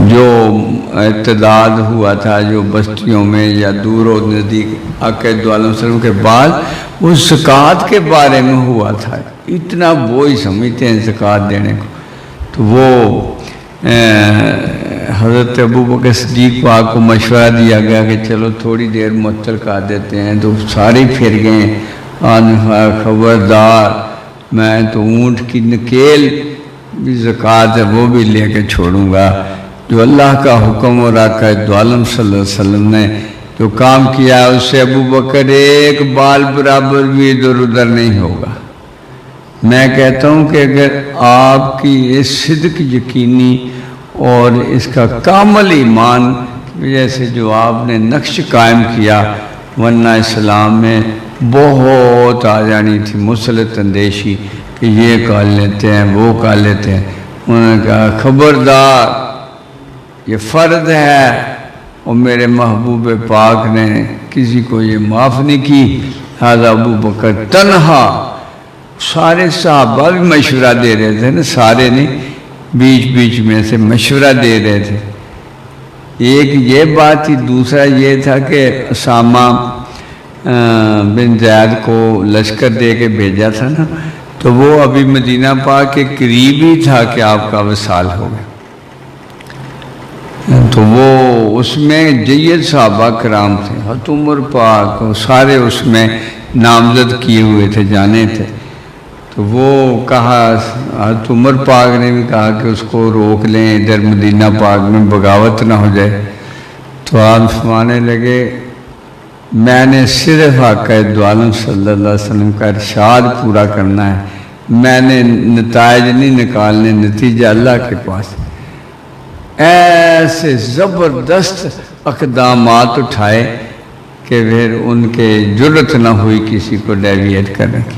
جو ارتداد ہوا تھا جو بستیوں میں یا دور و نزدیک آقا دو عالم وسلم کے بعد، وہ زکوٰۃ کے بارے میں ہوا تھا. اتنا بوجھ سمجھتے ہیں زکوٰۃ دینے کو. تو وہ حضرت ابوبکر صدیق پاک کو مشورہ دیا گیا کہ چلو تھوڑی دیر معطل کر دیتے ہیں. تو سارے پھر گئے. خبردار، میں تو اونٹ کی نکیل بھی زکوٰۃ ہے وہ بھی لے کے چھوڑوں گا. جو اللہ کا حکم اور آقا دو عالم صلی اللہ علیہ وسلم نے جو کام کیا ہے، اس سے ابوبکر ایک بال برابر بھی ادھر ادھر نہیں ہوگا. میں کہتا ہوں کہ اگر آپ کی اس صدق یقینی اور اس کا کامل ایمان کی وجہ سے جو آپ نے نقش قائم کیا، ورنہ اسلام میں بہت آ جانی تھی مسلط اندیشی کہ یہ کر لیتے ہیں وہ کر لیتے ہیں. انہوں نے کہا خبردار، یہ فرض ہے اور میرے محبوب پاک نے کسی کو یہ معاف نہیں کی. لہذا ابوبکر تنہا، سارے صحابہ بھی مشورہ دے رہے تھے نا، سارے نہیں، بیچ بیچ میں سے مشورہ دے رہے تھے. ایک یہ بات تھی، دوسرا یہ تھا کہ اسامہ بن زید کو لشکر دے کے بھیجا تھا نا، تو وہ ابھی مدینہ پاک کے قریب ہی تھا کہ آپ کا وصال ہو گیا. تو وہ اس میں جید صحابہ کرام تھے، حضرت عمر پاک سارے اس میں نامزد کیے ہوئے تھے، جانے تھے. تو وہ کہا، حضرت عمر پاک نے بھی کہا کہ اس کو روک لیں، ادھر مدینہ پاک میں بغاوت نہ ہو جائے. تو آپ فرمانے لگے میں نے صرف آقا دو عالم صلی اللہ علیہ وسلم کا ارشاد پورا کرنا ہے، میں نے نتائج نہیں نکالنے، نتیجہ اللہ کے پاس. ایسے زبردست اقدامات اٹھائے کہ پھر ان کے جرت نہ ہوئی کسی کو ڈیویٹ کرنے کی.